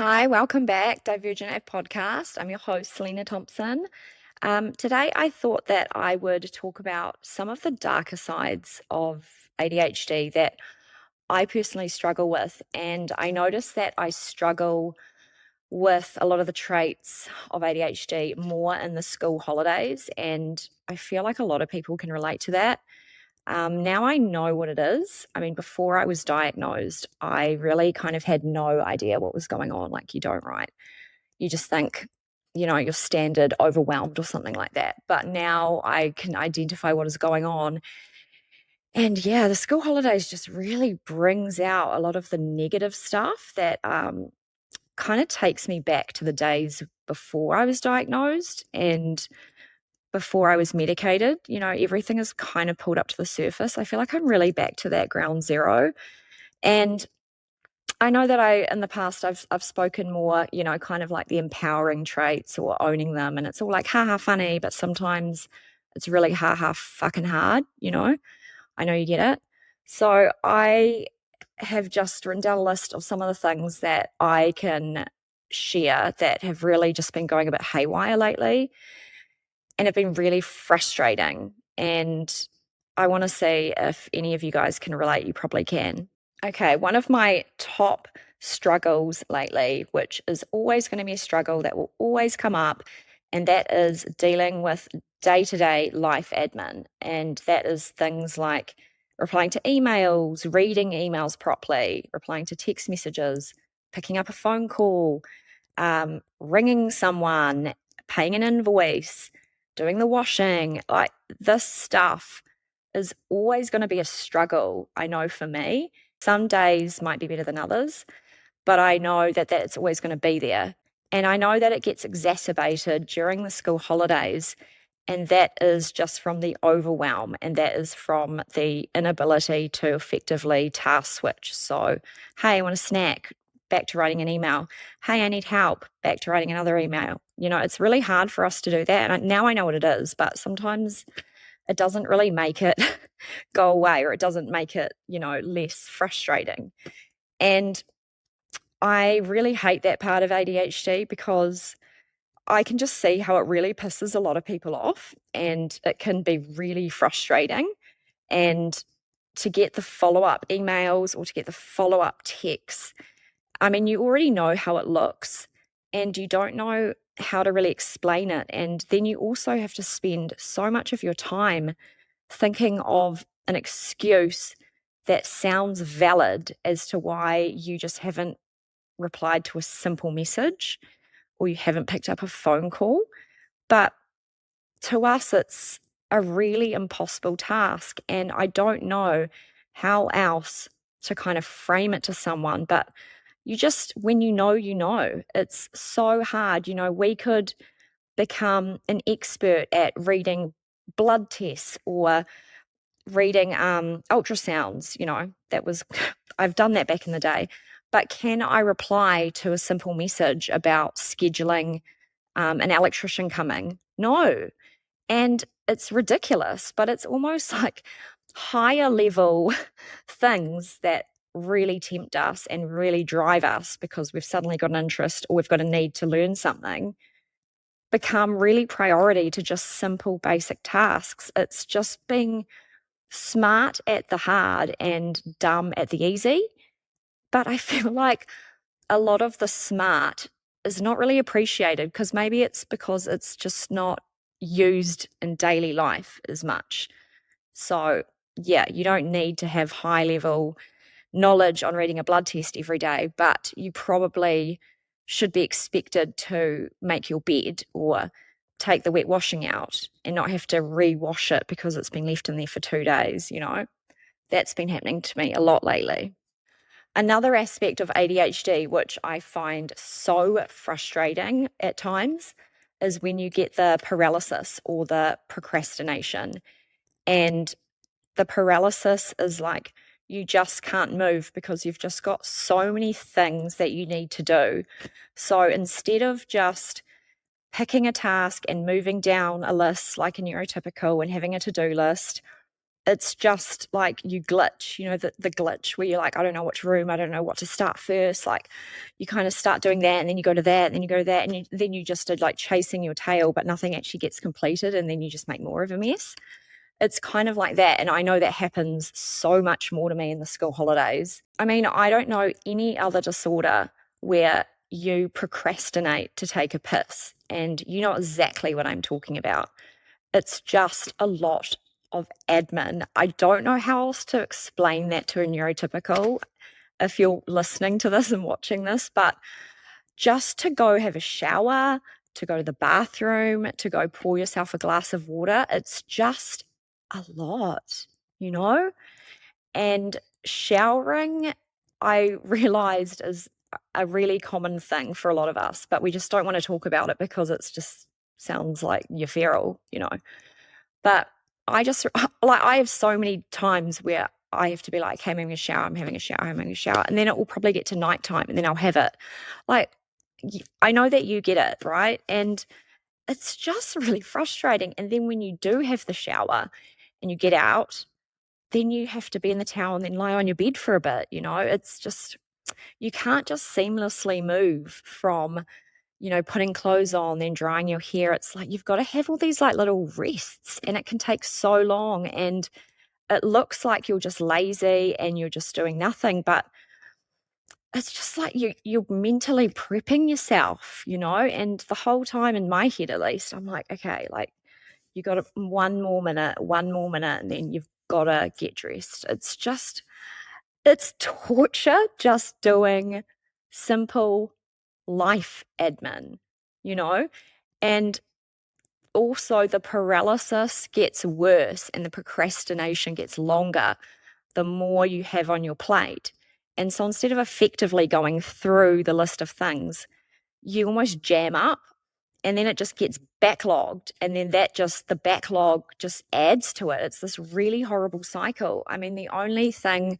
Hi, welcome back, Divergent Ave Podcast. I'm your host, Selena Thompson. Today, I thought that I would talk about some of the darker sides of ADHD that I personally struggle with. And I notice that I struggle with a lot of the traits of ADHD more in the school holidays. And I feel like a lot of people can relate to that. Now I know what it is. I mean, before I was diagnosed, I really kind of had no idea what was going on. Like, you don't, right? You just think, you're standard overwhelmed or something like that. But now I can identify what is going on. And yeah, the school holidays just really brings out a lot of the negative stuff that kind of takes me back to the days before I was diagnosed and before I was medicated. Everything is kind of pulled up to the surface. I feel like I'm really back to that ground zero. And I know that in the past, I've spoken more, kind of like the empowering traits or owning them. And it's all like, haha, funny, but sometimes it's really haha fucking hard. I know you get it. So I have just written down a list of some of the things that I can share that have really just been going a bit haywire lately and have been really frustrating. And I want to see if any of you guys can relate. You probably can. Okay, one of my top struggles lately, which is always going to be a struggle that will always come up, and that is dealing with day to day life admin. And that is things like replying to emails, reading emails properly, replying to text messages, picking up a phone call, ringing someone, paying an invoice, doing the washing. Like, this stuff is always going to be a struggle, I know, for me. Some days might be better than others, but I know that that's always going to be there. And I know that it gets exacerbated during the school holidays. And that is just from the overwhelm, and that is from the inability to effectively task switch. So, hey, I want a snack, back to writing an email. Hey, I need help, back to writing another email. It's really hard for us to do that. And now I know what it is, but sometimes it doesn't really make it go away, or it doesn't make it, less frustrating. And I really hate that part of ADHD because I can just see how it really pisses a lot of people off, and it can be really frustrating. And to get the follow-up emails or to get the follow-up texts, I mean, you already know how it looks and you don't know how to really explain it. And then you also have to spend so much of your time thinking of an excuse that sounds valid as to why you just haven't replied to a simple message or you haven't picked up a phone call. But to us, it's a really impossible task. And I don't know how else to kind of frame it to someone. But when you know, it's so hard. We could become an expert at reading blood tests or reading ultrasounds. I've done that back in the day. But can I reply to a simple message about scheduling an electrician coming? No. And it's ridiculous, but it's almost like higher level things that really tempt us and really drive us because we've suddenly got an interest or we've got a need to learn something, become really priority to just simple basic tasks. It's just being smart at the hard and dumb at the easy. But I feel like a lot of the smart is not really appreciated because maybe it's because it's just not used in daily life as much. So, yeah, you don't need to have high level knowledge on reading a blood test every day, but you probably should be expected to make your bed or take the wet washing out and not have to re-wash it because it's been left in there for 2 days. That's been happening to me a lot lately. Another aspect of ADHD, which I find so frustrating at times, is when you get the paralysis or the procrastination. And the paralysis is like you just can't move because you've just got so many things that you need to do. So instead of just picking a task and moving down a list like a neurotypical and having a to-do list, it's just like you glitch, the glitch where you're like, I don't know which room, I don't know what to start first. Like you kind of start doing that and then you go to that and then you go to that and then you just are like chasing your tail, but nothing actually gets completed and then you just make more of a mess. It's kind of like that. And I know that happens so much more to me in the school holidays. I mean, I don't know any other disorder where you procrastinate to take a piss. And you know exactly what I'm talking about. It's just a lot of admin. I don't know how else to explain that to a neurotypical if you're listening to this and watching this, but just to go have a shower, to go to the bathroom, to go pour yourself a glass of water, it's just a lot, you know? And showering, I realized, is a really common thing for a lot of us, but we just don't want to talk about it because it's just sounds like you're feral, But I just like I have so many times where I have to be like, hey, I'm having a shower, I'm having a shower, I'm having a shower. And then it will probably get to nighttime and then I'll have it. Like, I know that you get it, right? And it's just really frustrating. And then when you do have the shower and you get out, then you have to be in the towel and then lie on your bed for a bit, It's just, you can't just seamlessly move from putting clothes on, then drying your hair. It's like you've got to have all these like little rests and it can take so long and it looks like you're just lazy and you're just doing nothing, but it's just like you're mentally prepping yourself, and the whole time in my head at least, I'm like, okay, like you got one more minute, and then you've got to get dressed. It's torture just doing simple life admin, you know? And also the paralysis gets worse and the procrastination gets longer the more you have on your plate. And so instead of effectively going through the list of things, you almost jam up and then it just gets backlogged. And then the backlog just adds to it. It's this really horrible cycle. I mean, the only thing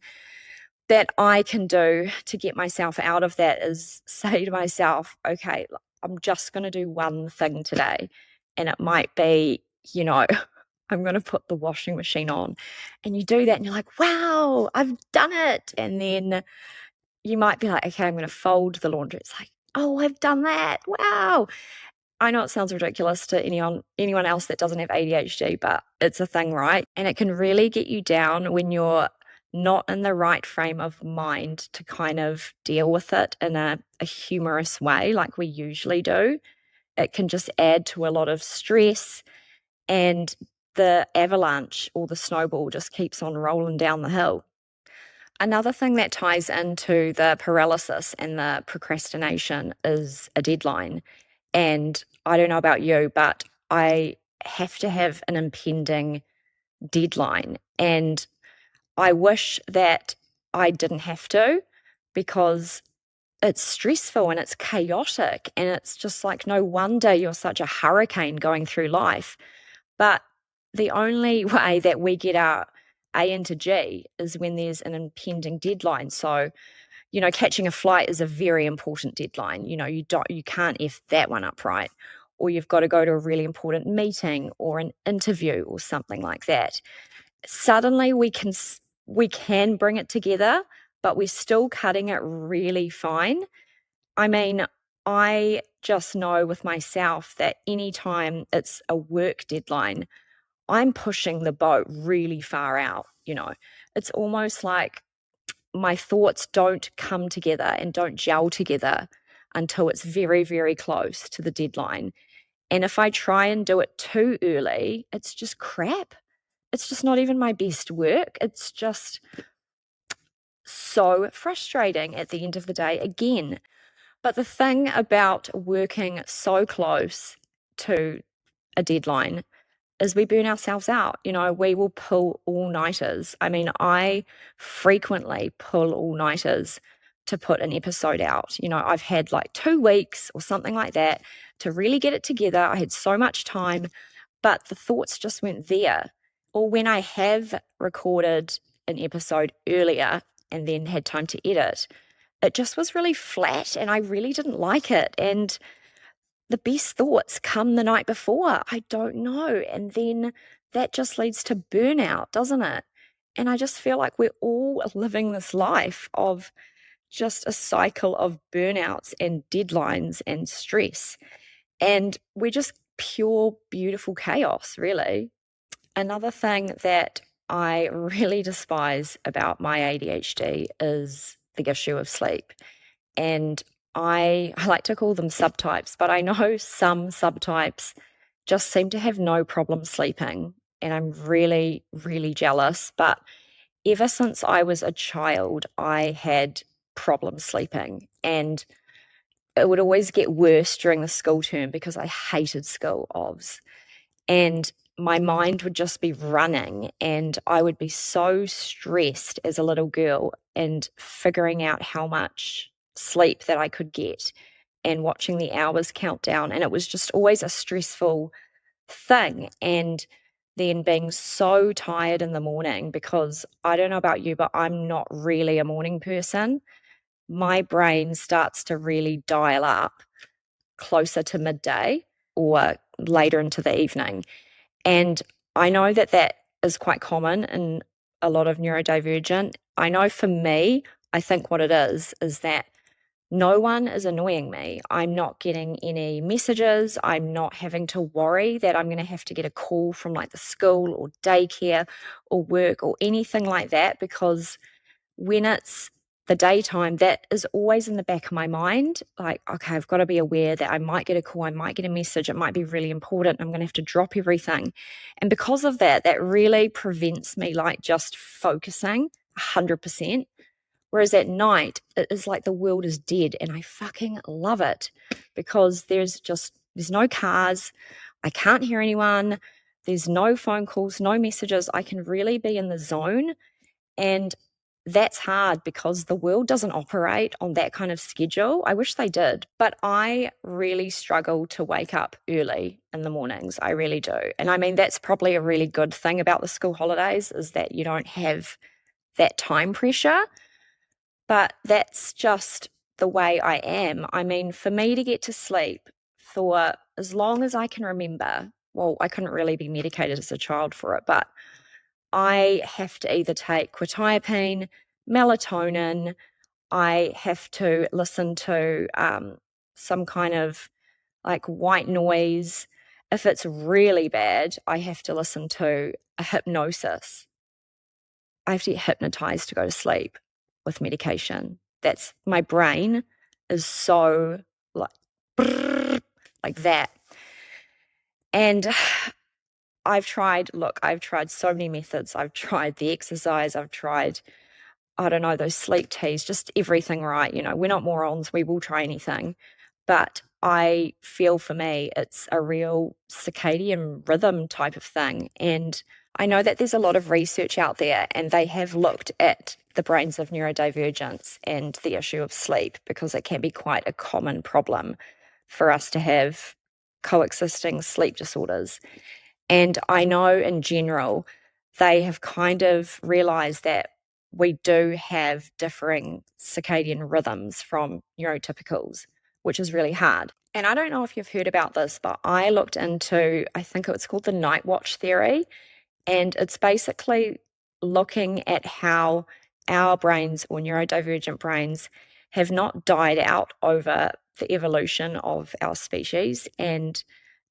that I can do to get myself out of that is say to myself, okay, I'm just going to do one thing today. And it might be, I'm going to put the washing machine on. And you do that and you're like, wow, I've done it. And then you might be like, okay, I'm going to fold the laundry. It's like, oh, I've done that. Wow. I know it sounds ridiculous to anyone else that doesn't have ADHD, but it's a thing, right? And it can really get you down when you're not in the right frame of mind to kind of deal with it in a humorous way like we usually do. It can just add to a lot of stress and the avalanche or the snowball just keeps on rolling down the hill. Another thing that ties into the paralysis and the procrastination is a deadline. And I don't know about you, but I have to have an impending deadline. And I wish that I didn't have to because it's stressful and it's chaotic. And it's just like, no wonder you're such a hurricane going through life. But the only way that we get our A into G is when there's an impending deadline. So, catching a flight is a very important deadline. You can't F that one up, right? Or you've got to go to a really important meeting or an interview or something like that. Suddenly we can bring it together, but we're still cutting it really fine. I mean, I just know with myself that anytime it's a work deadline, I'm pushing the boat really far out. It's almost like my thoughts don't come together and don't gel together until it's very, very close to the deadline. And if I try and do it too early, it's just crap. It's just not even my best work. It's just so frustrating at the end of the day again. But the thing about working so close to a deadline is we burn ourselves out. We will pull all-nighters. I mean, I frequently pull all-nighters to put an episode out. I've had like 2 weeks or something like that to really get it together. I had so much time, but the thoughts just weren't there. Or when I have recorded an episode earlier and then had time to edit, it just was really flat and I really didn't like it. And the best thoughts come the night before. I don't know. And then that just leads to burnout, doesn't it? And I just feel like we're all living this life of just a cycle of burnouts and deadlines and stress. And we're just pure, beautiful chaos, really. Another thing that I really despise about my ADHD is the issue of sleep. And I like to call them subtypes, but I know some subtypes just seem to have no problem sleeping. And I'm really, really jealous. But ever since I was a child, I had problems sleeping. And it would always get worse during the school term because I hated school obs. And my mind would just be running, and I would be so stressed as a little girl and figuring out how much sleep that I could get and watching the hours count down. And it was just always a stressful thing. And then being so tired in the morning because I don't know about you, but I'm not really a morning person. My brain starts to really dial up closer to midday or later into the evening. And I know that that is quite common in a lot of neurodivergent. I know for me, I think what it is that no one is annoying me. I'm not getting any messages. I'm not having to worry that I'm going to have to get a call from like the school or daycare or work or anything like that, because when it's the daytime, that is always in the back of my mind. Like, okay, I've got to be aware that I might get a call, I might get a message, it might be really important. I'm going to have to drop everything. And because of that, that really prevents me like just focusing 100%. Whereas at night, it is like the world is dead, and I fucking love it because there's no cars. I can't hear anyone. There's no phone calls, no messages. I can really be in the zone. And that's hard because the world doesn't operate on that kind of schedule. I wish they did, but I really struggle to wake up early in the mornings. I really do. And I mean, that's probably a really good thing about the school holidays is that you don't have that time pressure, but that's just the way I am. I mean, for me to get to sleep for as long as I can remember, well, I couldn't really be medicated as a child for it, but I have to either take quetiapine, melatonin, I have to listen to some kind of like white noise. If it's really bad, I have to listen to a hypnosis. I have to get hypnotized to go to sleep with medication. That's my brain is so like like that. And I've tried so many methods. I've tried the exercise, I've tried, I don't know, those sleep teas, just everything, right? You know, we're not morons, we will try anything. But I feel for me, it's a real circadian rhythm type of thing. And I know that there's a lot of research out there, and they have looked at the brains of neurodivergents and the issue of sleep because it can be quite a common problem for us to have coexisting sleep disorders. And I know in general, they have kind of realized that we do have differing circadian rhythms from neurotypicals, which is really hard. And I don't know if you've heard about this, but I looked into, I think it's called the night watch theory. And it's basically looking at how our brains or neurodivergent brains have not died out over the evolution of our species. And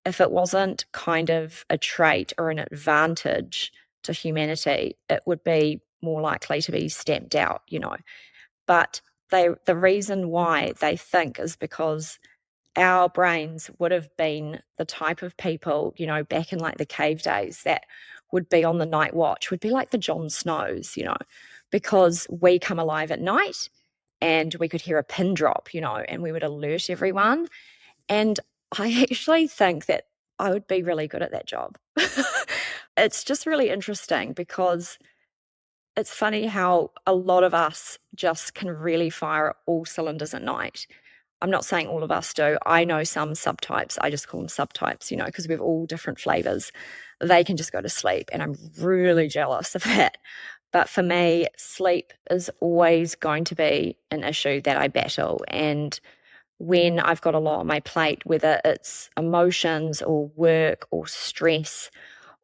if it wasn't kind of a trait or an advantage to humanity, it would be more likely to be stamped out, you know. But the reason why they think is because our brains would have been the type of people, you know, back in like the cave days that would be on the night watch, would be like the Jon Snows, you know, because we come alive at night and we could hear a pin drop, you know, and we would alert everyone. And I actually think that I would be really good at that job. It's just really interesting because it's funny how a lot of us just can really fire all cylinders at night. I'm not saying all of us do. I know some subtypes. I just call them subtypes, you know, because we have all different flavors. They can just go to sleep, and I'm really jealous of that. But for me, sleep is always going to be an issue that I battle. And when I've got a lot on my plate, whether it's emotions or work or stress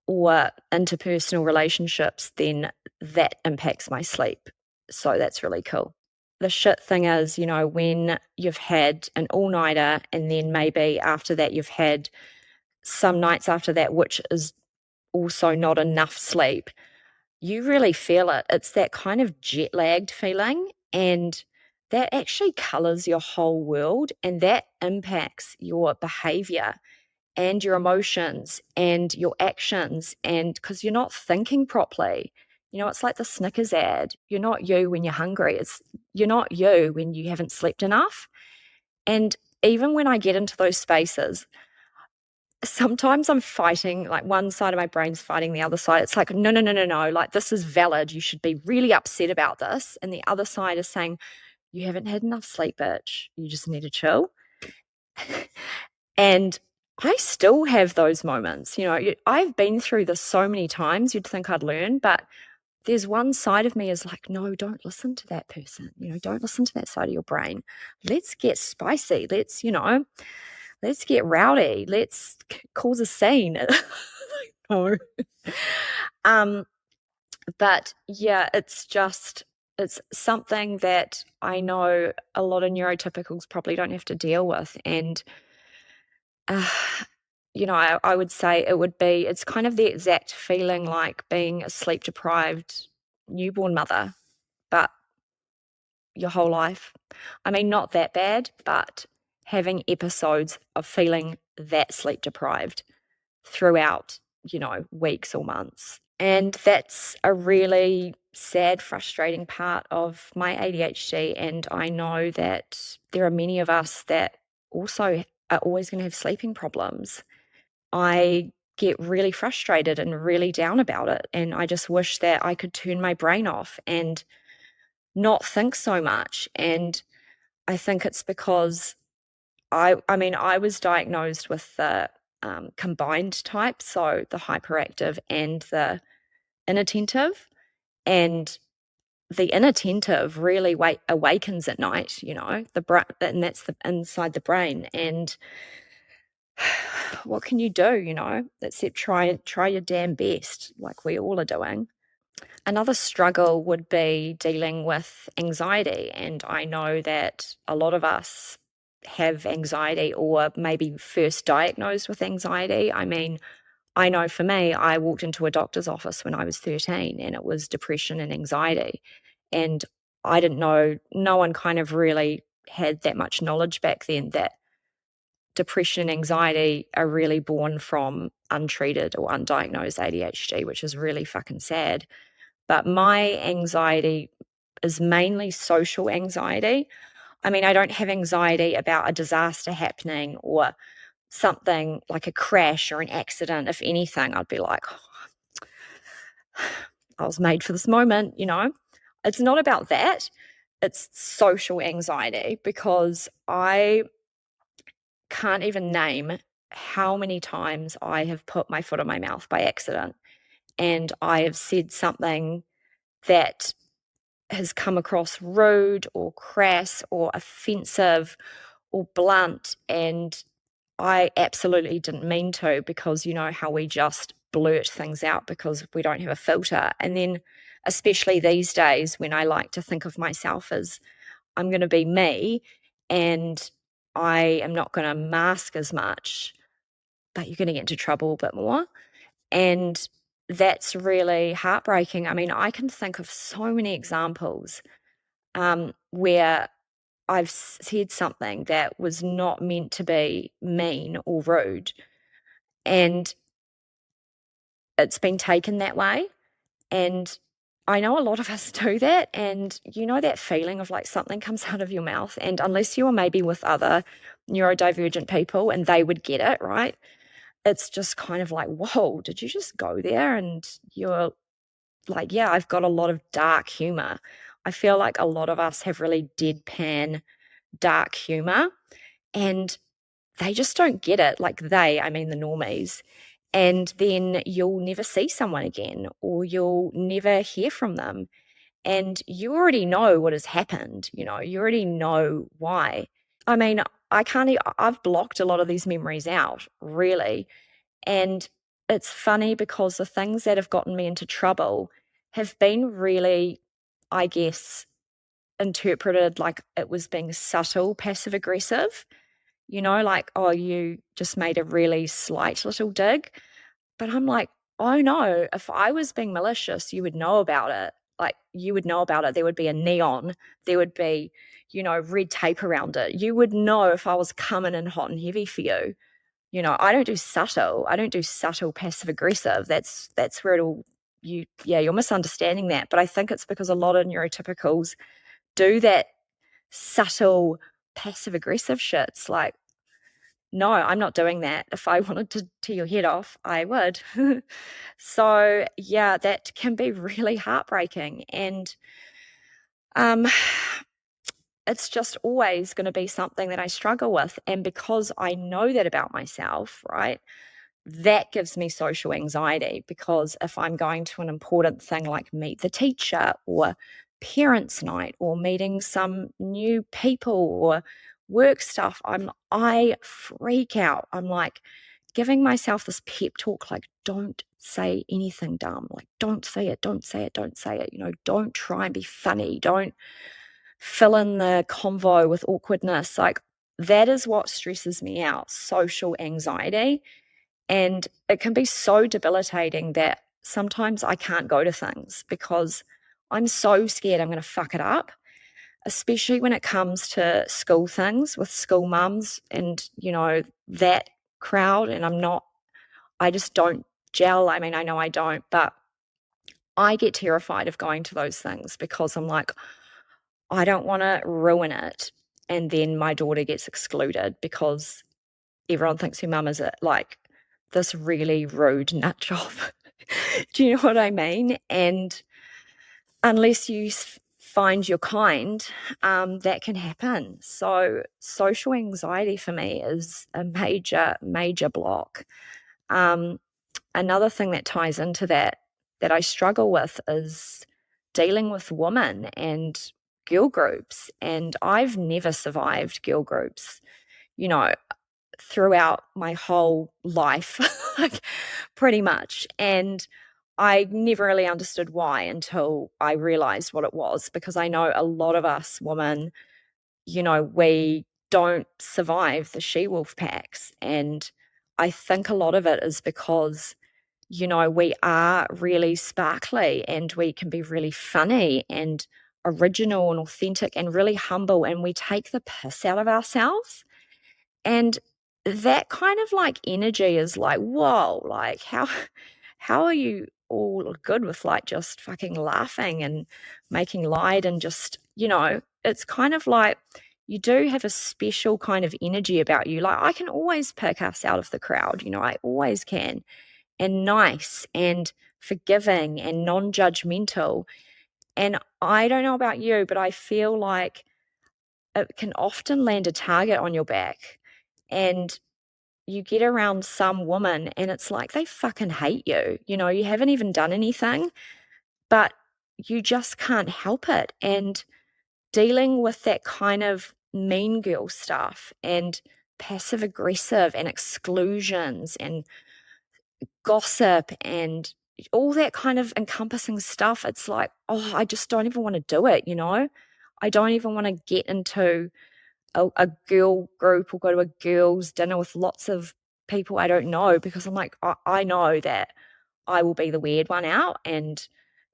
or interpersonal relationships, then that impacts my sleep. So that's really cool. The shit thing is, when you've had an all-nighter and then maybe after that you've had some nights after that, which is also not enough sleep, you really feel it. It's that kind of jet lagged feeling, and that actually colors your whole world and that impacts your behavior and your emotions and your actions. And because you're not thinking properly, it's like the Snickers ad. You're not you when you're hungry. You're not you when you haven't slept enough. And even when I get into those spaces, sometimes I'm fighting, like one side of my brain's fighting the other side. It's like, no, no, no, no, no. Like, this is valid. You should be really upset about this. And the other side is saying, you haven't had enough sleep, bitch. You just need to chill. And I still have those moments. I've been through this so many times, you'd think I'd learn, but there's one side of me is like, no, don't listen to that person. Don't listen to that side of your brain. Let's get spicy. Let's get rowdy. Let's cause a scene. No. Um, but yeah, it's something that I know a lot of neurotypicals probably don't have to deal with. And uh, I would say it's kind of the exact feeling like being a sleep deprived newborn mother, but your whole life. I mean, not that bad, but having episodes of feeling that sleep deprived throughout, weeks or months. And that's a really sad, frustrating part of my ADHD. And I know that there are many of us that also are always going to have sleeping problems. I get really frustrated and really down about it. And I just wish that I could turn my brain off and not think so much. And I think it's because I was diagnosed with the combined type, so the hyperactive and the inattentive. And the inattentive really awakens at night, and that's the inside the brain. And what can you do, except try your damn best, like we all are doing. Another struggle would be dealing with anxiety. And I know that a lot of us have anxiety or maybe first diagnosed with anxiety. I mean, I know for me, I walked into a doctor's office when I was 13 and it was depression and anxiety. And I didn't know, no one kind of really had that much knowledge back then that depression and anxiety are really born from untreated or undiagnosed ADHD, which is really fucking sad. But my anxiety is mainly social anxiety. I mean, I don't have anxiety about a disaster happening or something like a crash or an accident. If anything, I'd be like, oh, I was made for this moment, It's not about that. It's social anxiety because I can't even name how many times I have put my foot in my mouth by accident and I have said something that has come across rude or crass or offensive or blunt, and I absolutely didn't mean to, because you know how we just blurt things out because we don't have a filter. And then especially these days when I like to think of myself as I'm going to be me and I am not going to mask as much, but you're going to get into trouble a bit more. And that's really heartbreaking. I mean, I can think of so many examples where I've said something that was not meant to be mean or rude, and it's been taken that way. And I know a lot of us do that. And that feeling of like something comes out of your mouth, and unless you are maybe with other neurodivergent people and they would get it, right? It's just kind of like, whoa, did you just go there? And you're like, yeah, I've got a lot of dark humor. I feel like a lot of us have really deadpan dark humor, and they just don't get it. Like I mean the normies. And then you'll never see someone again or you'll never hear from them. And you already know what has happened, you already know why. I mean, I've blocked a lot of these memories out, really. And it's funny because the things that have gotten me into trouble have been really, I guess, interpreted like it was being subtle, passive aggressive, like, oh, you just made a really slight little dig. But I'm like, oh no, if I was being malicious, you would know about it. Like, you would know about it. There would be a neon, there would be, red tape around it. You would know if I was coming in hot and heavy for you. I don't do subtle. I don't do subtle passive aggressive. That's where you're misunderstanding that. But I think it's because a lot of neurotypicals do that subtle passive aggressive shit. It's like, no, I'm not doing that. If I wanted to tear your head off, I would. So yeah, that can be really heartbreaking. And um it's just always going to be something that I struggle with. And because I know that about myself, right, that gives me social anxiety, because if I'm going to an important thing like meet the teacher or parents' night or meeting some new people or work stuff, I freak out. I'm like giving myself this pep talk, like, don't say anything dumb, like, don't say it, don't say it, don't say it, don't try and be funny, don't fill in the convo with awkwardness. Like, that is what stresses me out, social anxiety. And it can be so debilitating that sometimes I can't go to things because I'm so scared I'm going to fuck it up, especially when it comes to school things with school mums and, that crowd. And I just don't gel. I mean, I know I don't, but I get terrified of going to those things because I'm like, I don't want to ruin it. And then my daughter gets excluded because everyone thinks her mum is like this really rude nut job. Do you know what I mean? And unless you find your kind, that can happen. So social anxiety for me is a major, major block. Another thing that ties into that I struggle with is dealing with women and girl groups. And I've never survived girl groups, you know, throughout my whole life, like, pretty much. And I never really understood why until I realized what it was, because I know a lot of us women, we don't survive the she-wolf packs. And I think a lot of it is because, we are really sparkly and we can be really funny and original and authentic and really humble, and we take the piss out of ourselves. And that kind of like energy is like, whoa, like how are you all good with like just fucking laughing and making light and just, it's kind of like you do have a special kind of energy about you. Like, I can always pick us out of the crowd, I always can. And nice and forgiving and non-judgmental. And I don't know about you, but I feel like it can often land a target on your back. And you get around some woman and it's like they fucking hate you. You haven't even done anything, but you just can't help it. And dealing with that kind of mean girl stuff and passive aggressive and exclusions and gossip and all that kind of encompassing stuff, it's like, oh, I just don't even want to do it. I don't even want to get into a girl group or go to a girls' dinner with lots of people I don't know, because I'm like, I know that I will be the weird one out and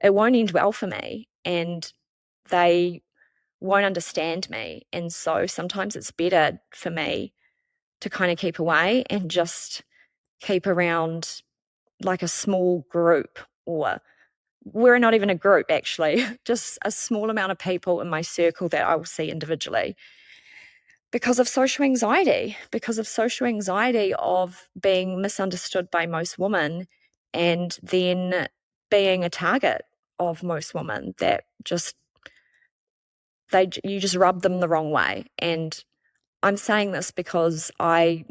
it won't end well for me and they won't understand me. And so sometimes it's better for me to kind of keep away and just keep around like a small group, or we're not even a group actually, just a small amount of people in my circle that I will see individually, because of social anxiety of being misunderstood by most women and then being a target of most women that you just rub them the wrong way. And I'm saying this because I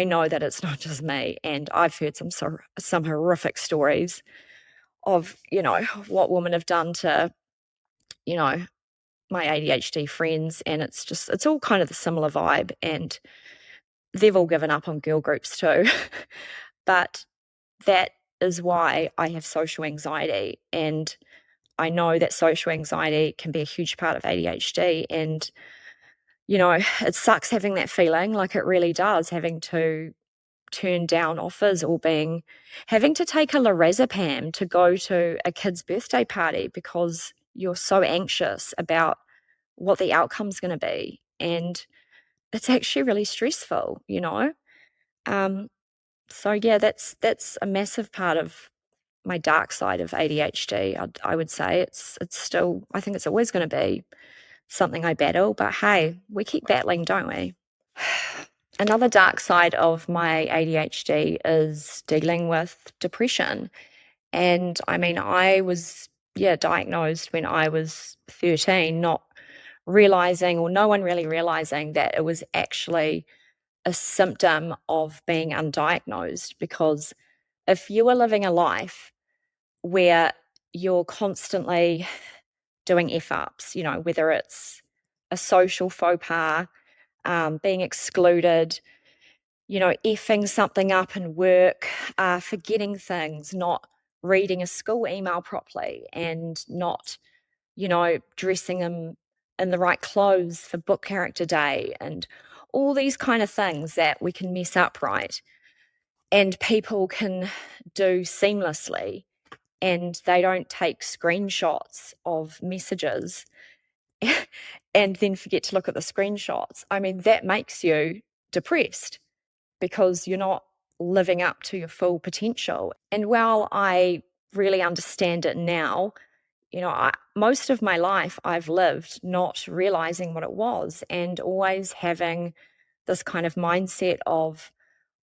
know that it's not just me, and I've heard some horrific stories of, what women have done to, you know, my ADHD friends, and it's all kind of the similar vibe, and they've all given up on girl groups too. But that is why I have social anxiety. And I know that social anxiety can be a huge part of ADHD. And, it sucks having that feeling, like it really does, having to turn down offers or having to take a lorazepam to go to a kid's birthday party because you're so anxious about what the outcome's going to be. And it's actually really stressful. Um, so yeah, that's a massive part of my dark side of ADHD. I would say it's still, I think it's always going to be something I battle, but hey, we keep battling, don't we? Another dark side of my ADHD is dealing with depression. And I mean, I was, diagnosed when I was 13, not realizing, or no one really realizing, that it was actually a symptom of being undiagnosed. Because if you are living a life where you're constantly doing F ups, whether it's a social faux pas, being excluded, effing something up in work, forgetting things, not reading a school email properly, and not, dressing them in the right clothes for book character day, and all these kind of things that we can mess up, right? And people can do seamlessly, and they don't take screenshots of messages and then forget to look at the screenshots. I mean, that makes you depressed because you're not living up to your full potential. And while I really understand it now, most of my life I've lived not realizing what it was, and always having this kind of mindset of,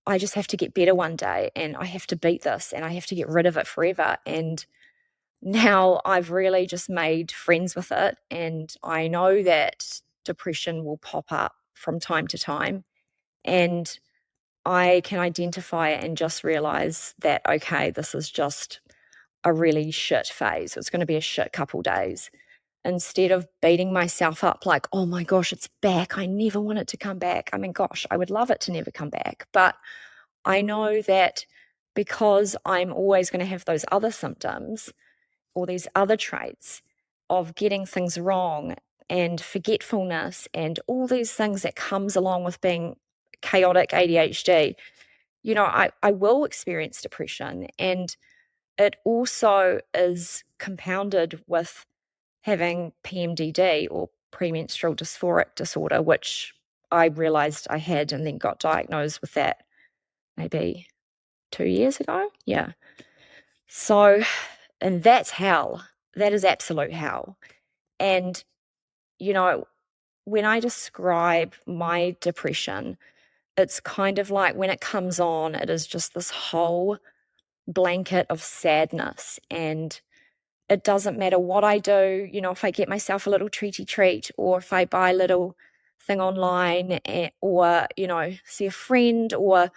I just have to get better one day, and I have to beat this, and I have to get rid of it forever. And now I've really just made friends with it, and I know that depression will pop up from time to time, and I can identify it and just realize that, okay, this is just a really shit phase. It's going to be a shit couple days. Instead of beating myself up like, oh my gosh, it's back. I never want it to come back. I mean, gosh, I would love it to never come back. But I know that because I'm always going to have those other symptoms or these other traits of getting things wrong and forgetfulness and all these things that comes along with being chaotic ADHD, I will experience depression. And it also is compounded with having PMDD, or premenstrual dysphoric disorder, which I realized I had and then got diagnosed with that maybe 2 years ago. Yeah. So, and that's hell. That is absolute hell. And, you know, when I describe my depression, it's kind of like when it comes on, it is just this whole blanket of sadness. And it doesn't matter what I do, if I get myself a little treaty treat, or if I buy a little thing online, or, see a friend, or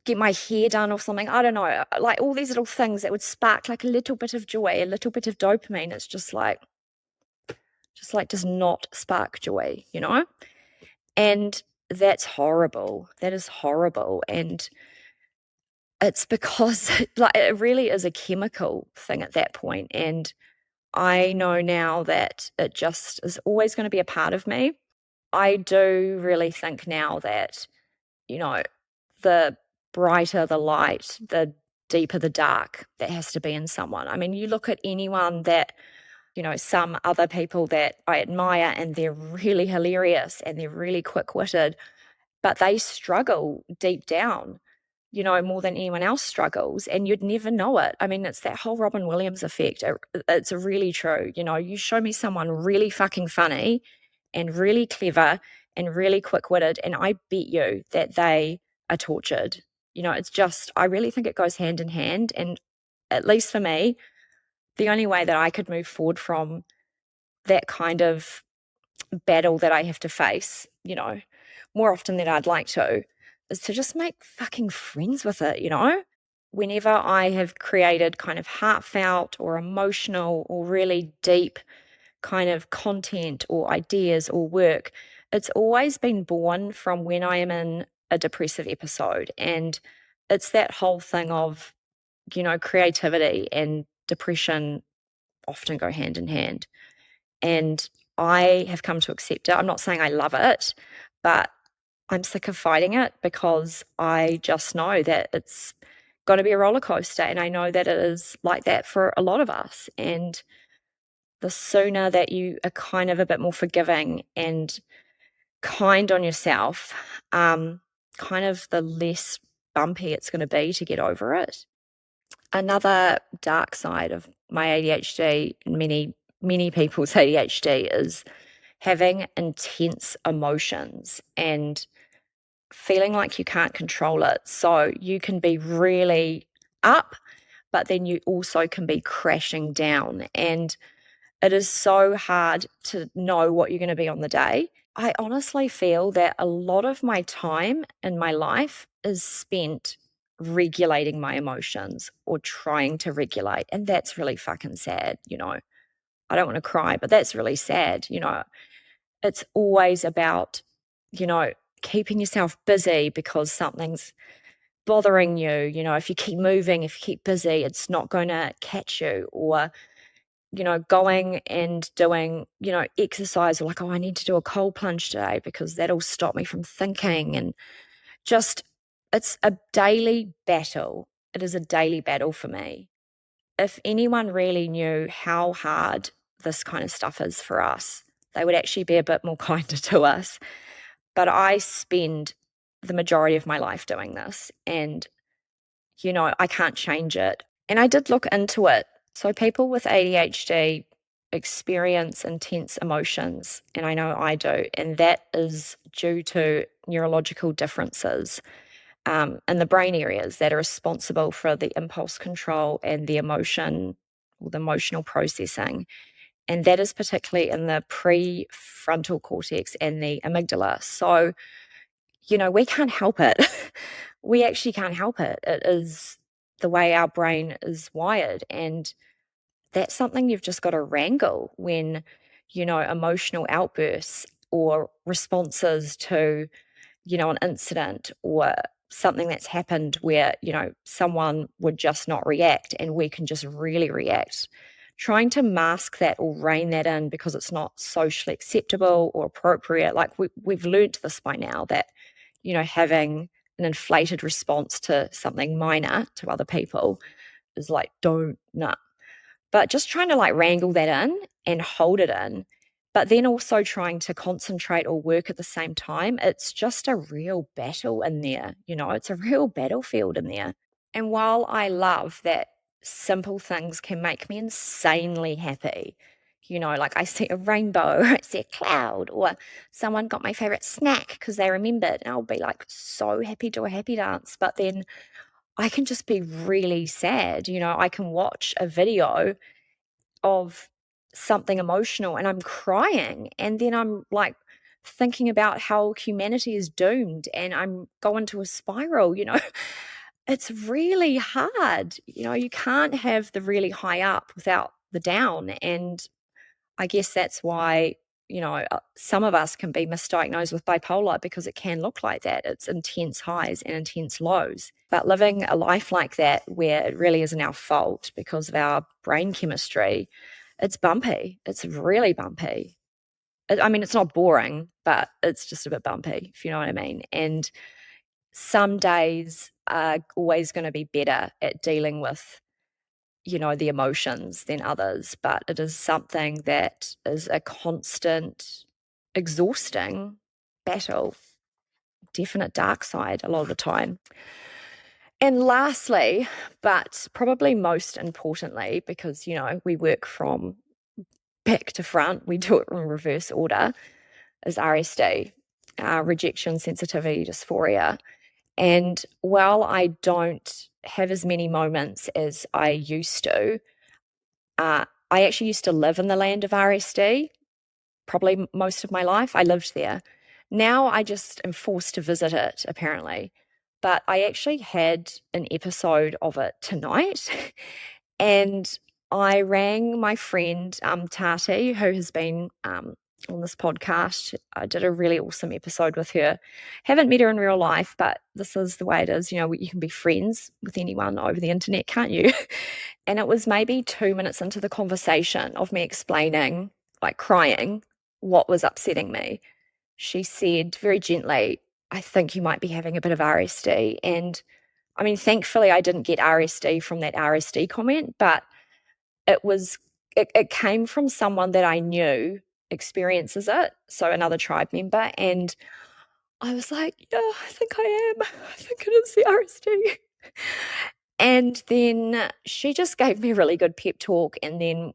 get my hair done or something. I don't know, like all these little things that would spark like a little bit of joy, a little bit of dopamine. It's just like does not spark joy. And that's horrible. That is horrible. And it's because like it really is a chemical thing at that point. And I know now that it just is always going to be a part of me. I do really think now that, you know, the brighter the light, the deeper the dark that has to be in someone. I mean, you look at anyone that, some other people that I admire, and they're really hilarious and they're really quick witted, but they struggle deep down, more than anyone else struggles, and you'd never know it. I mean, it's that whole Robin Williams effect. It's really true. You show me someone really fucking funny and really clever and really quick-witted, and I bet you that they are tortured. It's just, I really think it goes hand in hand. And at least for me, the only way that I could move forward from that kind of battle that I have to face, more often than I'd like to, is to just make fucking friends with it. Whenever I have created kind of heartfelt or emotional or really deep kind of content or ideas or work, it's always been born from when I am in a depressive episode. And it's that whole thing of, creativity and depression often go hand in hand. And I have come to accept it. I'm not saying I love it, but I'm sick of fighting it because I just know that it's going to be a roller coaster. And I know that it is like that for a lot of us. And the sooner that you are kind of a bit more forgiving and kind on yourself, kind of the less bumpy it's going to be to get over it. Another dark side of my ADHD, and many people's ADHD, is having intense emotions and feeling like you can't control it. So you can be really up, but then you also can be crashing down. And it is so hard to know what you're going to be on the day. I honestly feel that a lot of my time in my life is spent regulating my emotions or trying to regulate. And that's really fucking sad. I don't want to cry, but that's really sad. It's always about, you know, keeping yourself busy because something's bothering you. If you keep moving, if you keep busy, it's not going to catch you. Or going and doing, exercise, or like, oh, I need to do a cold plunge today because that'll stop me from thinking. And just, it's a daily battle. It is a daily battle for me. If anyone really knew how hard this kind of stuff is for us, they would actually be a bit more kinder to us. But I spend the majority of my life doing this, and, I can't change it. And I did look into it. So people with ADHD experience intense emotions, and I know I do, and that is due to neurological differences in the brain areas that are responsible for the impulse control and the emotional processing. And that is particularly in the prefrontal cortex and the amygdala. So, we can't help it. We actually can't help it. It is the way our brain is wired. And that's something you've just got to wrangle when, emotional outbursts or responses to, an incident or something that's happened where, someone would just not react and we can just really react. Trying to mask that or rein that in because it's not socially acceptable or appropriate. Like we've learnt this by now that, having an inflated response to something minor to other people is like, don't, nah. But just trying to like wrangle that in and hold it in, but then also trying to concentrate or work at the same time, it's just a real battle in there. It's a real battlefield in there. And while I love that simple things can make me insanely happy, like I see a rainbow, I see a cloud, or someone got my favorite snack because they remembered, and I'll be like so happy to a happy dance. But then I can just be really sad. I can watch a video of something emotional and I'm crying, and then I'm like thinking about how humanity is doomed and I'm going to a spiral. It's really hard. You can't have the really high up without the down. And I guess that's why, some of us can be misdiagnosed with bipolar because it can look like that. It's intense highs and intense lows. But living a life like that, where it really isn't our fault because of our brain chemistry, it's bumpy. It's really bumpy. I mean, it's not boring, but it's just a bit bumpy, if you know what I mean. And some days are always going to be better at dealing with, the emotions than others, but it is something that is a constant, exhausting battle, definite dark side a lot of the time. And lastly, but probably most importantly, because, we work from back to front, we do it in reverse order, is RSD, rejection sensitivity dysphoria. And while I don't have as many moments as I used to, I actually used to live in the land of RSD, probably most of my life. I lived there. Now I just am forced to visit it, apparently. But I actually had an episode of it tonight. And I rang my friend Tati, who has been on this podcast. I did a really awesome episode with her. Haven't met her in real life, but this is the way it is. You know, you can be friends with anyone over the internet, can't you? And it was maybe 2 minutes into the conversation of me explaining, like crying, what was upsetting me. She said very gently, I think you might be having a bit of RSD. And I mean, thankfully, I didn't get RSD from that RSD comment, but it was it came from someone that I knew experiences it, so another tribe member, and I was like, "Yeah, I think I am. I think it is the RSD." And then she just gave me a really good pep talk, and then,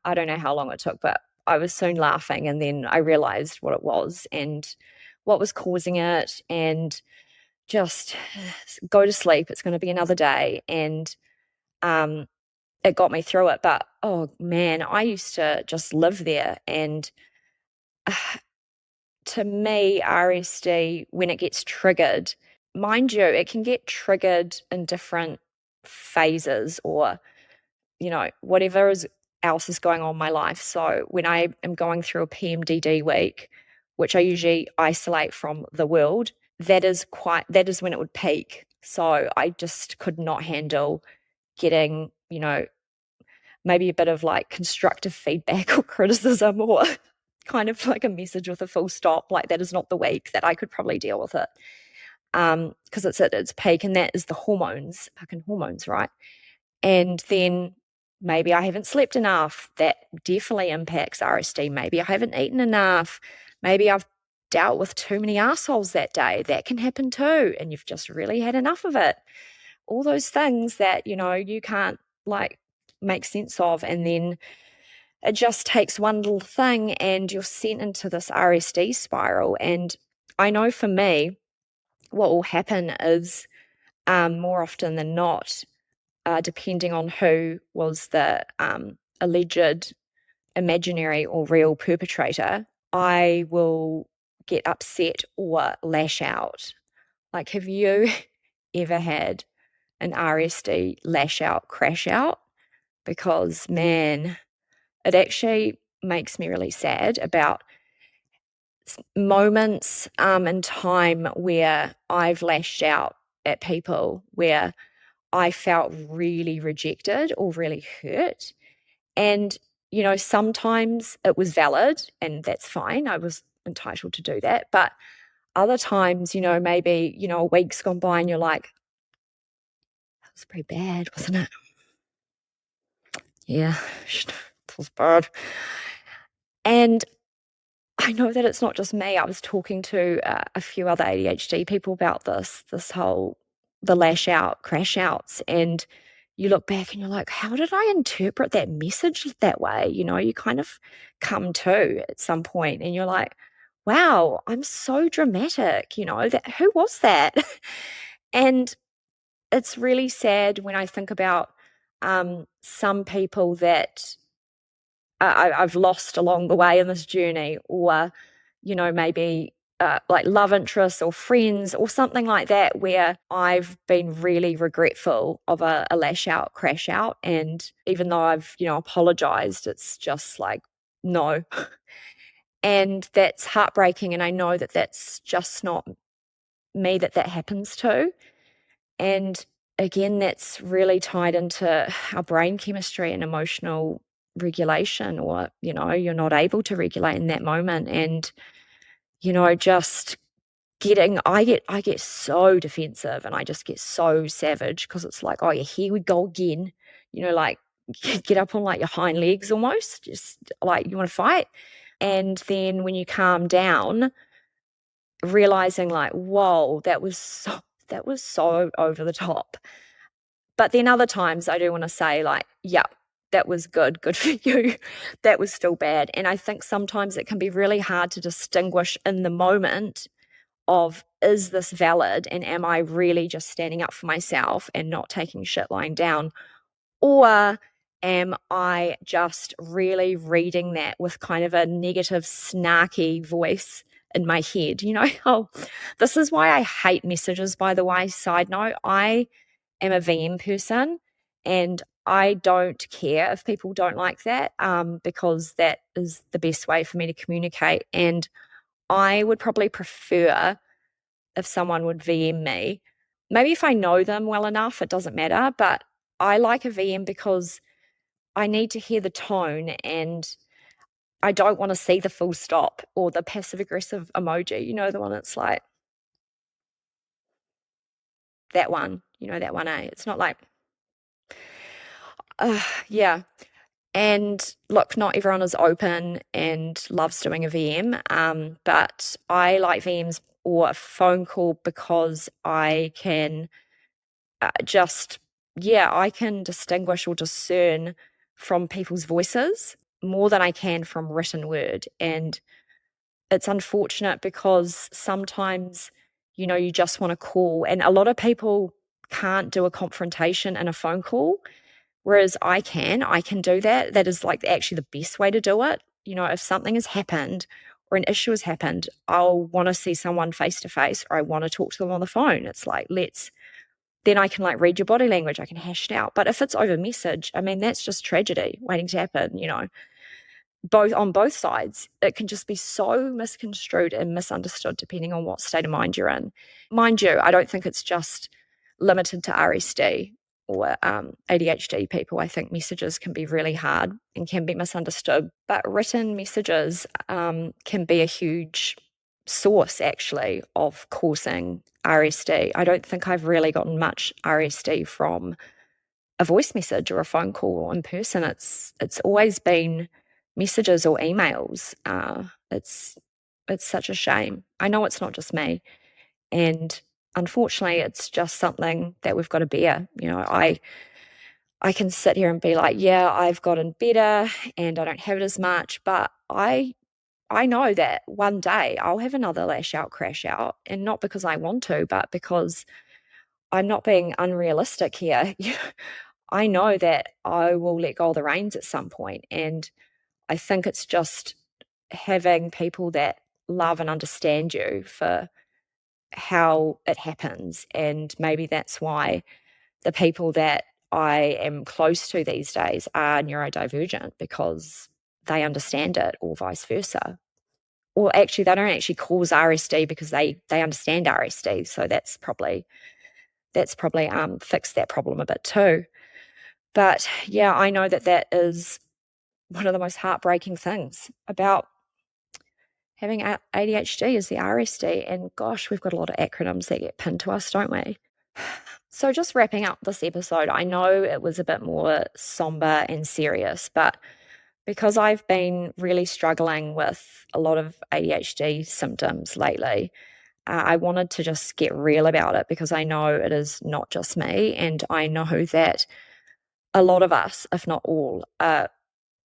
I don't know how long it took, but I was soon laughing, and then I realized what it was and what was causing it, and just go to sleep. It's gonna be another day, and, um it got me through it. But oh man, I used to just live there. And uh, to me, RSD, when it gets triggered, mind you, it can get triggered in different phases, or, whatever else is going on in my life. So when I am going through a PMDD week, which I usually isolate from the world, that is when it would peak. So I just could not handle getting, maybe a bit of like constructive feedback or criticism, or kind of like a message with a full stop, like that is not the week that I could probably deal with it. Because it's at its peak, and that is the hormones, fucking hormones, right? And then maybe I haven't slept enough. That definitely impacts RSD. Maybe I haven't eaten enough. Maybe I've dealt with too many assholes that day. That can happen too. And you've just really had enough of it. All those things that, you can't like make sense of. And then it just takes one little thing and you're sent into this RSD spiral. And I know for me, what will happen is more often than not, depending on who was the alleged imaginary or real perpetrator, I will get upset or lash out. Like, have you ever had an RSD lash out, crash out? Because, man, it actually makes me really sad about moments in time where I've lashed out at people where I felt really rejected or really hurt. And, sometimes it was valid and that's fine. I was entitled to do that. But other times, maybe, a week's gone by and you're like, that was pretty bad, wasn't it? Yeah, it was bad. And I know that it's not just me. I was talking to a few other ADHD people about this whole the lash out, crash outs, and you look back and you're like, how did I interpret that message that way? You kind of come to at some point and you're like, wow, I'm so dramatic. That who was that? And it's really sad when I think about some people that I've lost along the way in this journey, or, maybe like love interests or friends or something like that, where I've been really regretful of a lash out, crash out. And even though I've, apologized, it's just like, no. And that's heartbreaking. And I know that that's just not me that happens to. And again, that's really tied into our brain chemistry and emotional regulation, or, you're not able to regulate in that moment. And, just I get so defensive and I just get so savage because it's like, oh yeah, here we go again. Like get up on like your hind legs almost, just like you want to fight. And then when you calm down, realizing like, whoa, that was so over the top. But then other times I do want to say like, yeah, that was good for you. That was still bad. And I think sometimes it can be really hard to distinguish in the moment of, is this valid? And am I really just standing up for myself and not taking shit lying down? Or am I just really reading that with kind of a negative, snarky voice in my head? Oh, this is why I hate messages, by the way. Side note, I am a VM person and I don't care if people don't like that, because that is the best way for me to communicate. And I would probably prefer if someone would VM me. Maybe if I know them well enough, it doesn't matter. But I like a VM because I need to hear the tone, and I don't want to see the full stop or the passive aggressive emoji. You know, the one that's like that one, that one, It's not like, yeah. And look, not everyone is open and loves doing a VM, but I like VMs or a phone call because I can just, yeah, I can distinguish or discern from people's voices more than I can from written word. And it's unfortunate because sometimes, you just want to call, and a lot of people can't do a confrontation in a phone call. Whereas I can do that. That is like actually the best way to do it. If something has happened or an issue has happened, I'll want to see someone face to face, or I want to talk to them on the phone. It's like, then I can like read your body language. I can hash it out. But if it's over message, I mean, that's just tragedy waiting to happen. On both sides, it can just be so misconstrued and misunderstood depending on what state of mind you're in. Mind you, I don't think it's just limited to RSD or ADHD people. I think messages can be really hard and can be misunderstood, but written messages can be a huge source actually of causing RSD. I don't think I've really gotten much RSD from a voice message or a phone call or in person. It's always been messages or emails. It's such a shame. I know it's not just me, and unfortunately, it's just something that we've got to bear. I can sit here and be like, yeah, I've gotten better and I don't have it as much, but I know that one day I'll have another lash out, crash out, and not because I want to, but because I'm not being unrealistic here. I know that I will let go of the reins at some point, and I think it's just having people that love and understand you for how it happens. And maybe that's why the people that I am close to these days are neurodivergent, because they understand it, or vice versa. Or actually, they don't actually cause RSD because they understand RSD. So that's probably fixed that problem a bit too. But yeah, I know that is one of the most heartbreaking things about having ADHD is the RSD. And gosh, we've got a lot of acronyms that get pinned to us, don't we? So just wrapping up this episode, I know it was a bit more somber and serious, but because I've been really struggling with a lot of ADHD symptoms lately, I wanted to just get real about it, because I know it is not just me. And I know that a lot of us, if not all, are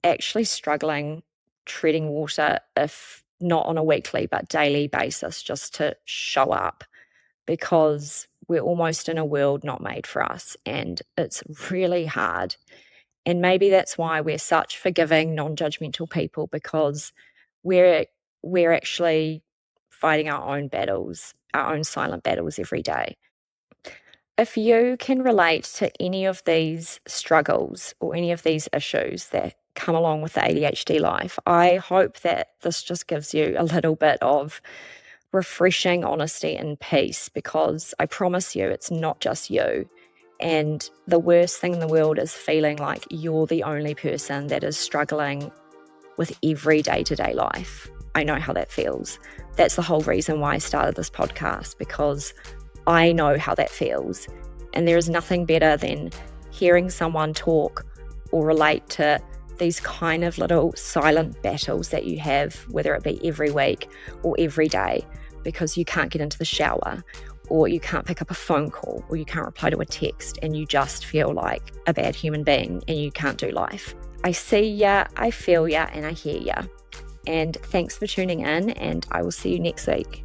actually struggling treading water, if not on a weekly but daily basis, just to show up, because we're almost in a world not made for us, and it's really hard. And maybe that's why we're such forgiving, non-judgmental people, because we're actually fighting our own battles, our own silent battles every day. If you can relate to any of these struggles or any of these issues that come along with the ADHD life, I hope that this just gives you a little bit of refreshing honesty and peace, because I promise you it's not just you. And the worst thing in the world is feeling like you're the only person that is struggling with every day-to-day life. I know how that feels. That's the whole reason why I started this podcast, because I know how that feels. And there is nothing better than hearing someone talk or relate to these kind of little silent battles that you have, whether it be every week or every day, because you can't get into the shower, or you can't pick up a phone call, or you can't reply to a text, and you just feel like a bad human being and you can't do life. I see ya, I feel ya, and I hear ya. And thanks for tuning in, and I will see you next week.